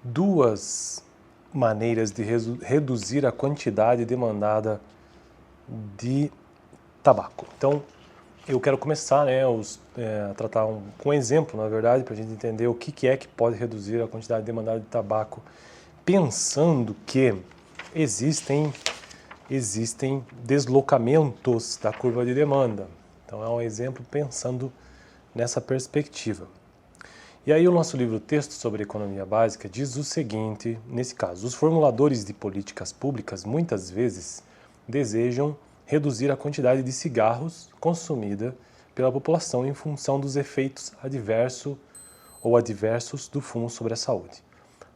duas maneiras de reduzir a quantidade demandada de tabaco. Então, eu quero começar a tratar com um exemplo, na verdade, para a gente entender o que é que pode reduzir a quantidade demandada de tabaco, pensando que existem deslocamentos da curva de demanda. Então, é um exemplo pensando nessa perspectiva. E aí o nosso livro Texto sobre Economia Básica diz o seguinte, nesse caso: os formuladores de políticas públicas muitas vezes desejam reduzir a quantidade de cigarros consumida pela população em função dos efeitos adversos do fumo sobre a saúde.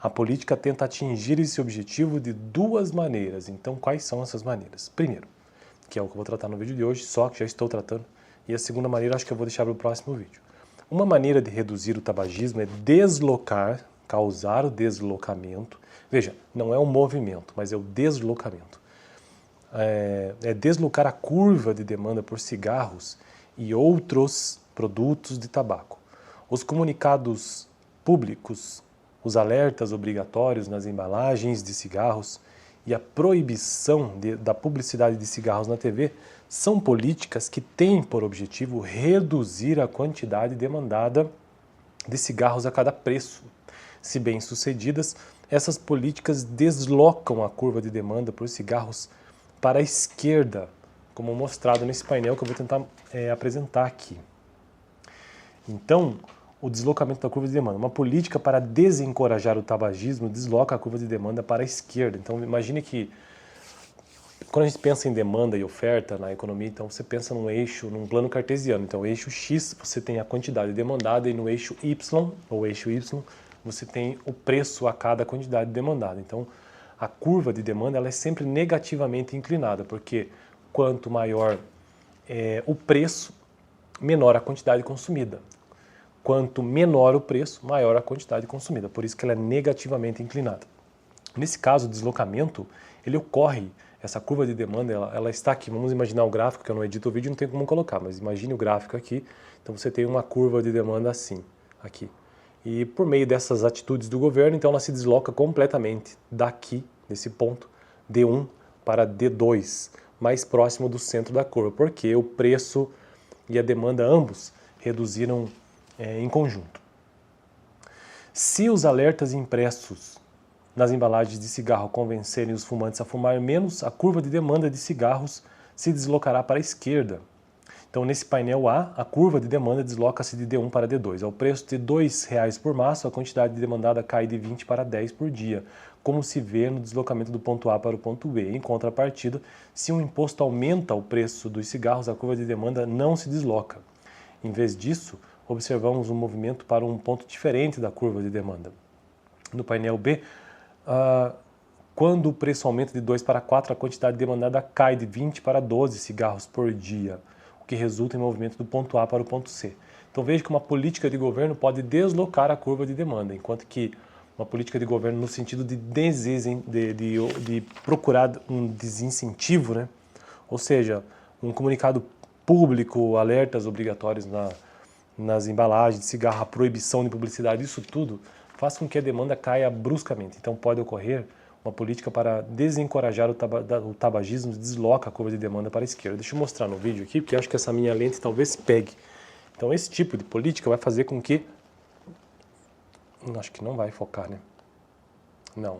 A política tenta atingir esse objetivo de duas maneiras. Então, quais são essas maneiras? Primeiro, que é o que eu vou tratar no vídeo de hoje, só que já estou tratando, e a segunda maneira acho que eu vou deixar para o próximo vídeo. Uma maneira de reduzir o tabagismo é causar o deslocamento. Veja, não é um movimento, mas é o deslocamento. É deslocar a curva de demanda por cigarros e outros produtos de tabaco. Os comunicados públicos, os alertas obrigatórios nas embalagens de cigarros e a proibição da publicidade de cigarros na TV são políticas que têm por objetivo reduzir a quantidade demandada de cigarros a cada preço. Se bem-sucedidas, essas políticas deslocam a curva de demanda por cigarros para a esquerda, como mostrado nesse painel que eu vou tentar apresentar aqui. Então, o deslocamento da curva de demanda. Uma política para desencorajar o tabagismo desloca a curva de demanda para a esquerda. Então, imagine que quando a gente pensa em demanda e oferta na economia, então você pensa num plano cartesiano. Então, o eixo X você tem a quantidade demandada e no eixo Y, ou eixo Y, você tem o preço a cada quantidade demandada. Então, a curva de demanda ela é sempre negativamente inclinada, porque quanto maior o preço, menor a quantidade consumida. Quanto menor o preço, maior a quantidade consumida. Por isso que ela é negativamente inclinada. Nesse caso, o deslocamento, ele ocorre, essa curva de demanda, ela está aqui. Vamos imaginar o gráfico, que eu não edito o vídeo, não tem como colocar, mas imagine o gráfico aqui. Então você tem uma curva de demanda assim, aqui. E por meio dessas atitudes do governo, então ela se desloca completamente daqui, desse ponto, D1 para D2, mais próximo do centro da curva, porque o preço e a demanda ambos reduziram em conjunto. Se os alertas impressos nas embalagens de cigarro convencerem os fumantes a fumar menos, a curva de demanda de cigarros se deslocará para a esquerda. Então, nesse painel A, a curva de demanda desloca-se de D1 para D2. Ao preço de R$ 2,00 por maço, a quantidade demandada cai de 20 para 10 por dia, como se vê no deslocamento do ponto A para o ponto B. Em contrapartida, se um imposto aumenta o preço dos cigarros, a curva de demanda não se desloca. Em vez disso, observamos um movimento para um ponto diferente da curva de demanda. No painel B, quando o preço aumenta de 2 para 4, a quantidade demandada cai de 20 para 12 cigarros por dia, o que resulta em movimento do ponto A para o ponto C. Então veja que uma política de governo pode deslocar a curva de demanda, enquanto que uma política de governo no sentido de procurar um desincentivo, né? Ou seja, um comunicado público, alertas obrigatórios nas embalagens de cigarro, a proibição de publicidade, isso tudo faz com que a demanda caia bruscamente. Então pode ocorrer uma política para desencorajar o tabagismo, desloca a curva de demanda para a esquerda. Deixa eu mostrar no vídeo aqui, porque eu acho que essa minha lente talvez pegue. Então esse tipo de política vai fazer com que... Acho que não vai focar, né? Não.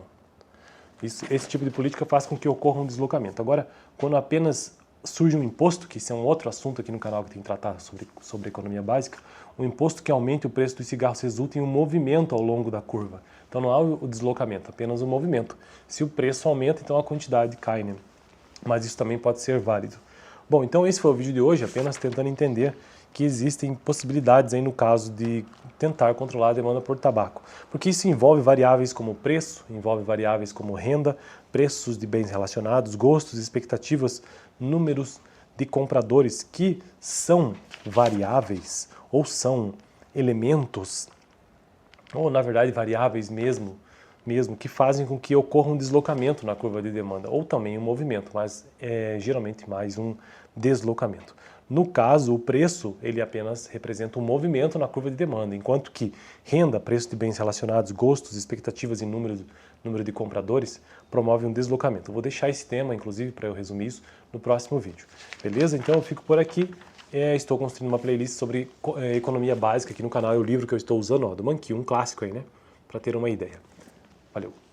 Esse tipo de política faz com que ocorra um deslocamento. Agora, quando apenas surge um imposto, que esse é um outro assunto aqui no canal que tem que tratar sobre economia básica, um imposto que aumente o preço dos cigarros resulta em um movimento ao longo da curva. Então não há o deslocamento, apenas o movimento. Se o preço aumenta, então a quantidade cai, né? Mas isso também pode ser válido. Bom, então esse foi o vídeo de hoje, apenas tentando entender que existem possibilidades aí no caso de tentar controlar a demanda por tabaco. Porque isso envolve variáveis como preço, envolve variáveis como renda, preços de bens relacionados, gostos, expectativas, números de compradores que são variáveis ou são elementos, ou na verdade variáveis mesmo, mesmo, que fazem com que ocorra um deslocamento na curva de demanda, ou também um movimento, mas geralmente mais um deslocamento. No caso, o preço, ele apenas representa um movimento na curva de demanda, enquanto que renda, preço de bens relacionados, gostos, expectativas e número de compradores promove um deslocamento. Eu vou deixar esse tema, inclusive, para eu resumir isso no próximo vídeo. Beleza? Então eu fico por aqui. Estou construindo uma playlist sobre economia básica aqui no canal. É o livro que eu estou usando, ó, do Mankiw, um clássico aí, né? Para ter uma ideia. Valeu!